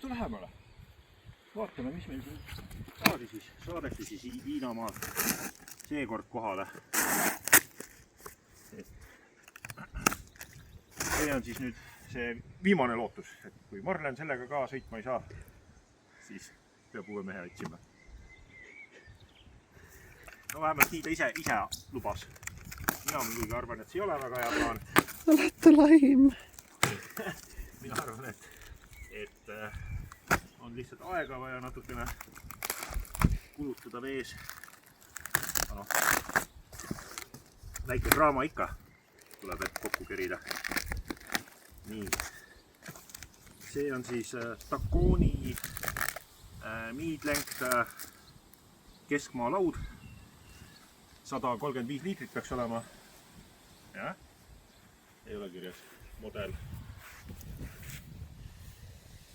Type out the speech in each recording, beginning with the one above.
astu lähemale. Vaatame, mis meil siin saadeti siis Hiinamaalt seekord kohale. See on siis nüüd see viimane lootus, et kui Marlen sellega ka sõitma ei saa, siis peab uue mehe otsima. No vähemalt nii ta ise lubas. Mina muidugi arvan, et see ei ole väga hea plaan. Olete laim. Mina arvan, et on lihtsalt aega vaja natukene kulutada vees. No, väike draama ikka tuleb kokku kerida. Nii. See on siis Taconi mid-length keskmaa laud. 135 liitrit peaks olema. Ja? Ei ole kirjas. Model.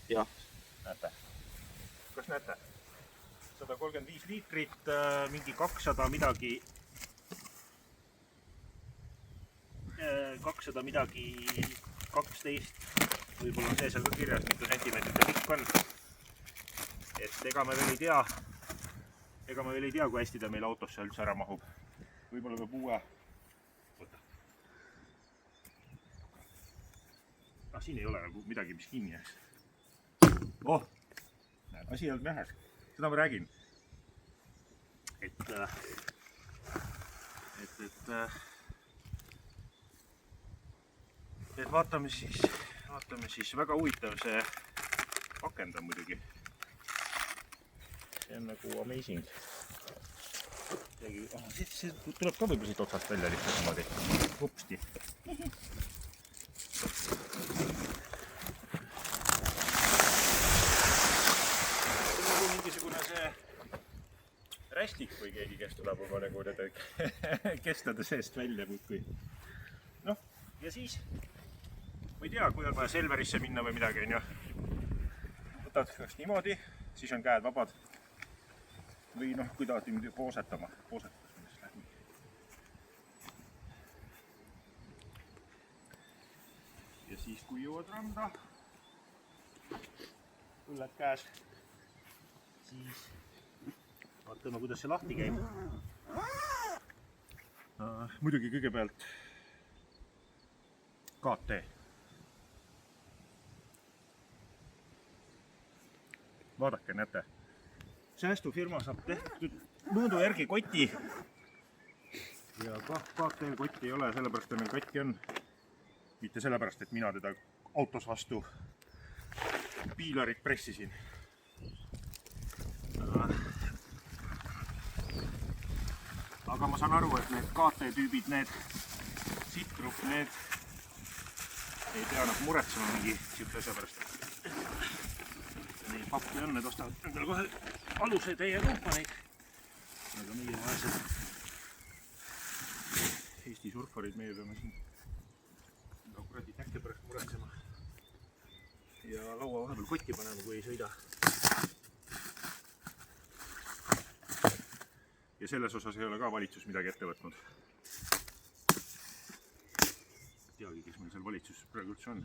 Jah, näete. Kas näete? 135 liitrit, mingi 200 midagi 12, võib-olla on see seal ka kirjas, mitu sentimeetrit pikk on. Et ega me veel ei tea, kui hästi ta meil autosse üldse ära mahub. Võib-olla peab uue. Võta. Siin ei ole nagu midagi, mis kinni jääks. Oh, asi ei olnud nähes. Seda ma räägin. Et vaatame siis, väga huvitav see pakend on muidugi. See on nagu amazing. See tuleb ka võib-olla siit otsast välja lihtsalt niimoodi. Hupsti. Mingisugune see rästik või keegi, kes tuleb oma nagu kestade seest välja muudkui. Noh, ja siis ma ei tea, kui on vaja Selverisse minna või midagi, on ju. Võtad kas niimoodi, siis on käed vabad. Või noh, kui tahad niimoodi poosetama. Ja siis kui jõuad randa, õlled käes, siis vaatame, kuidas see lahti käib. Muidugi kõigepealt KT. Vaadake, näete. Säästufirma saab tehtud mõõdu järgi koti. Ja KT kotti ei ole, sellepärast et meil kotti on. Mitte sellepärast, et mina teda autos vastu piilarit pressisin. Aga ma saan aru, et need KT-tüübid, need Citroen, need ei pea nagu muretsema mingi siukse asja pärast. Nii pappi on, need ostavad endale kohe aluse teie kompaneid. Aga meie vaesed Eesti surfarid, meie peame siin kuradi täkke pärast muretsema. Ja laua vahepeal kotti panema, kui ei sõida. Ja selles osas ei ole ka valitsus midagi ette võtnud. Teagi, kes meil seal valitsus praegu üldse on.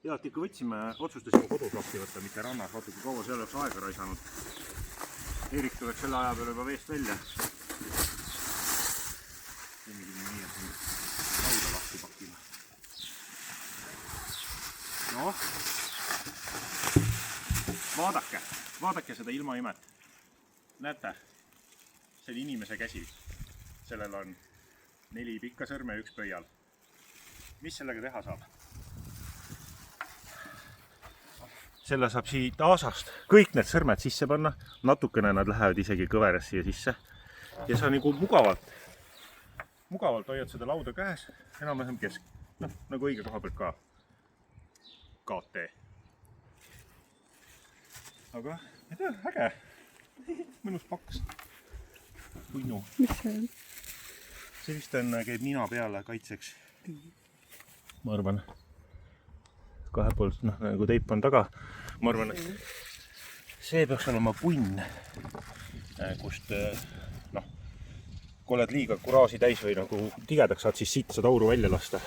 Ja, et ikka otsustasime kodus lahti võtta, mitte rannas. Vaata, kui kaua see oleks aega raisanud. Eerik tuleks selle aja peale juba veest välja. Lauda lahti pakima. Noh. Vaadake seda ilmaimet. Näete, see on inimese käsi. Sellel on 4 pikka sõrme ja 1 pöial. Mis sellega teha saab? Selle saab siit aasast kõik need sõrmed sisse panna. Natukene nad lähevad isegi kõveres siia sisse. Ja sa nagu mugavalt hoiad seda lauda käes. Enam-vähem kesk. Noh, nagu õige koha pealt ka. KT. Aga, ei tea, äge. Mõnus paks. Punnu. Mis see on? See vist on, käib nina peale kaitseks. Ma arvan. Kahepoolt, noh, nagu teip on taga. Ma arvan, see peaks olema punn, kust noh, kui oled liiga kuraasi täis või nagu tigedaks saad, siis siit seda auru välja lasta.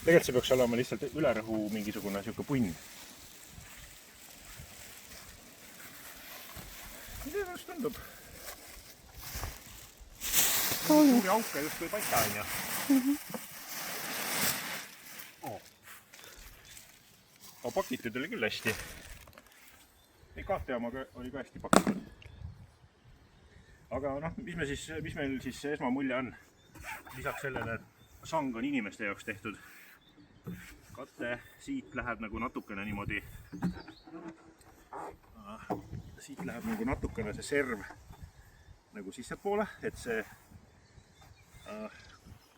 Tegelikult see peaks olema lihtsalt ülerõhu mingisugune siuke punn. Mida kas tundub? Suuri auke just ei paista, on ju. Aga pakitud oli küll hästi. Ei, KT-omaga oli ka hästi pakitud. Aga noh, mis meil siis esmamulje on? Lisaks sellele, et sang on inimeste jaoks tehtud. Kate siit läheb nagu natukene niimoodi. Siit läheb nagu natukene see serv nagu sissepoole, et see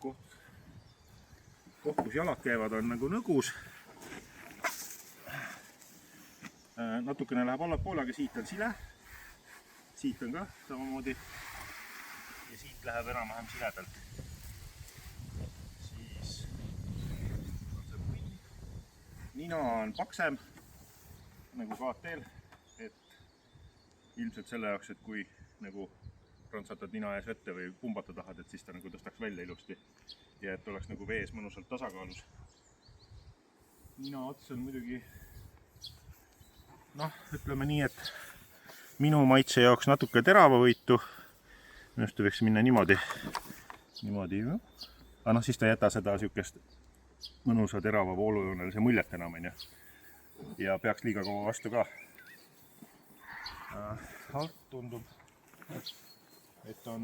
koht, kus jalad käivad, on nagu nõgus. Natukene läheb allapoole, aga siit on sile. Siit on ka samamoodi. Ja siit läheb enam-vähem siledalt. Siis on see punn. Nina on paksem nagu KT-l, et ilmselt selle jaoks, et kui nagu rantsatad nina ees vette või pumbata tahad, et siis ta nagu tõstaks välja ilusti ja et oleks nagu vees mõnusalt tasakaalus. Nina ots on muidugi noh, ütleme nii, et minu maitse jaoks natuke teravavõitu. Minust võiks minna niimoodi. Aga noh, siis ta ei jäta seda siukest mõnusa terava voolujoonelise muljet enam, on ju. Ja peaks liiga kaua vastu ka. Alt tundub, et on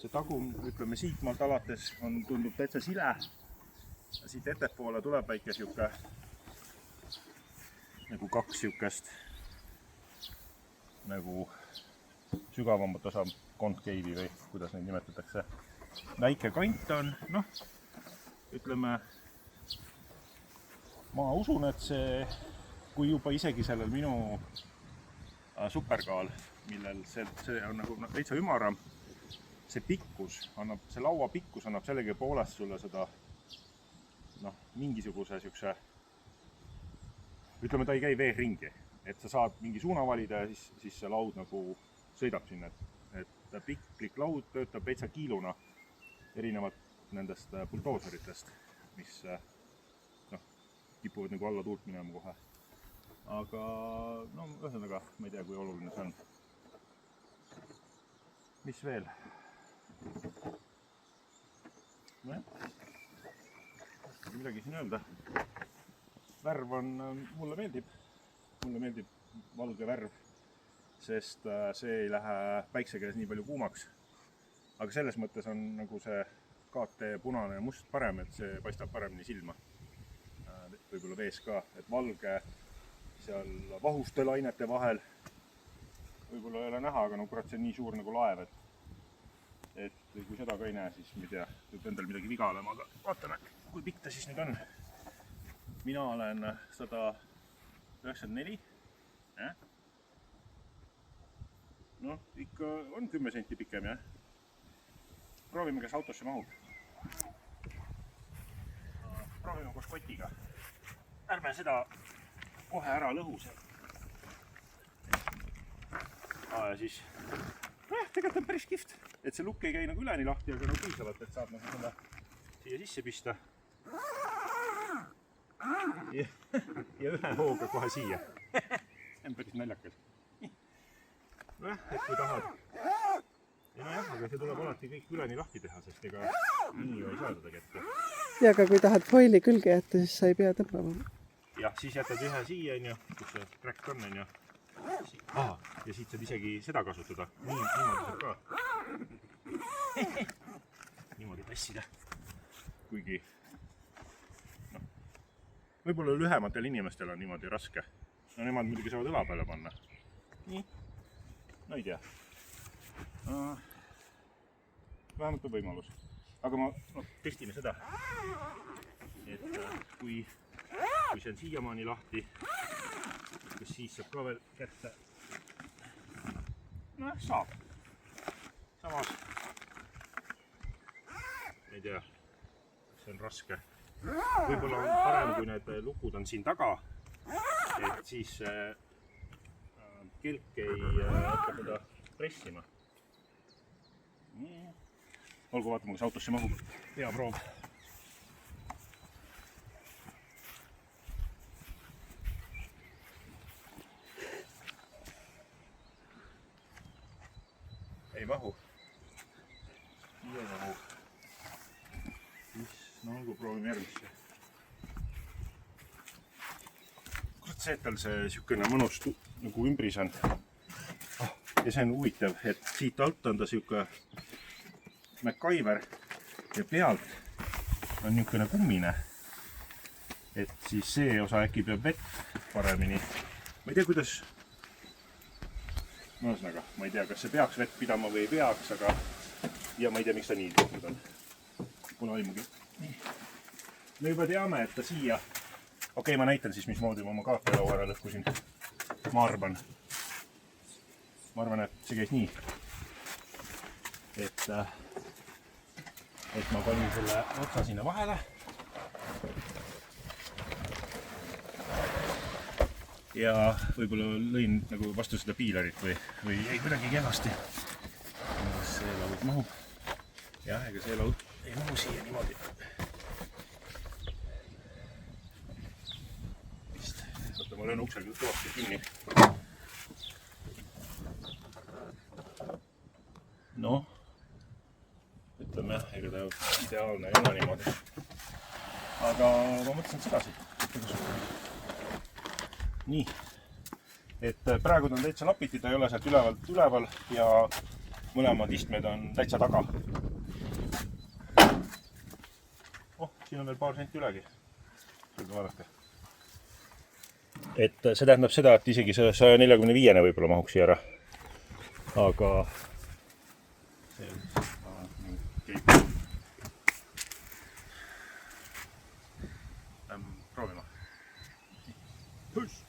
see tagum, ütleme siit maalt alates, tundub täitsa sile. Siit ettepoole tuleb väike siuke nagu kaks siukest nagu sügavamat osa kontkeivi või kuidas neid nimetatakse. Väike kant on, noh, ütleme, ma usun, et see, kui juba isegi sellel minu superkaal, millel see on nagu veitsa ümaram, see pikkus annab, see laua pikkus annab sellegi poolest sulle seda noh, mingisuguse siukse, ütleme, ta ei käi vees ringi, et sa saad mingi suuna valida ja siis see laud nagu sõidab sinna, et piklik laud töötab veitsa kiiluna erinevat nendest buldooseritest, mis noh, kipuvad nagu alla tuult minema kohe. Aga no ühesõnaga, ma ei tea, kui oluline see on. Mis veel? Midagi siin öelda. Värv on, mulle meeldib valge värv, sest see ei lähe päikse käes nii palju kuumaks. Aga selles mõttes on nagu see KT punane ja must parem, et see paistab paremini silma. Võib-olla vees ka, et valge seal vahuste lainete vahel võib-olla ei ole näha, aga no kurat, see on nii suur nagu laev, et kui seda ka ei näe, siis ma ei tea, võib endal midagi viga olema, aga vaatame, kui pikk ta siis nüüd on. Mina olen 194. Noh, ikka on 10 senti pikem, jah. Proovime, kas autosse mahub. Proovime koos kotiga. Ärme seda kohe ära lõhu seal. Ja siis, tegelikult on päris kihvt, et see lukk ei käi nagu üleni lahti, aga nagu piisavalt, et saab nagu selle siia sisse pista. Ja ühe hooga kohe siia. On päris naljakas. Et kui tahad. Ja nojah, aga see tuleb alati kõik üleni lahti teha, sest ega nii ju ei saa seda kätte. Ja, aga kui tahad foili külge jätta, siis sa ei pea tõmbama. Jah, siis jätad ühe siia, kus see track on, ja siit saad isegi seda kasutada. Niimoodi saab ka. Niimoodi tassida. Kuigi, võib-olla lühematel inimestel on niimoodi raske. No nemad muidugi saavad õla peale panna. Nii. No ei tea. Vähemalt on võimalus. Aga ma testime seda, et kui see on siiamaani lahti, kas siis saab ka veel kätte? No saab. Samas, ei tea, see on raske. Võib-olla on parem, kui need lukud on siin taga, et siis kelk ei hakka teda pressima. Olgu, vaatame, kas autosse mahub. Hea proov. Ei mahu. Ei mahu. No olgu, proovime järgmisse. Kurat, see, et tal see siukene mõnus nagu ümbris on. Ja see on huvitav, et siit alt on ta siuke MacGyver ja pealt on niisugune kummine. Et siis see osa äkki peab vett paremini. Ma ei tea, kuidas... Mõõsnaga, ma ei tea, kas see peaks vett pidama või ei peaks, aga... Ja ma ei tea, miks ta nii tehtud on. Pole aimugi. Me juba teame, et ta siia... Okei, ma näitan siis, mismoodi ma oma kaapelau ära lõhkusin. Ma arvan, et see käis nii. Et ma panin selle otsa sinna vahele. Ja võib-olla lõin nagu vastu seda piilarit või jäi kuidagi kehvasti. Kas see laud mahub? Jah, ega see laud ei mahu siia niimoodi. Oota, ma löön uksega kõvasti kinni. Noh, ütleme, ega ta ideaalne ei ole niimoodi. Aga ma mõtlesin sedasi. Nii, et praegu ta on täitsa lapiti, ta ei ole sealt üleval ja mõlemad istmed on täitsa taga. Siin on veel paar senti ülegi. Võiga vaadake. Et see tähendab seda, et isegi see 145 võib-olla mahuks siia ära. Aga see on proovima. Push!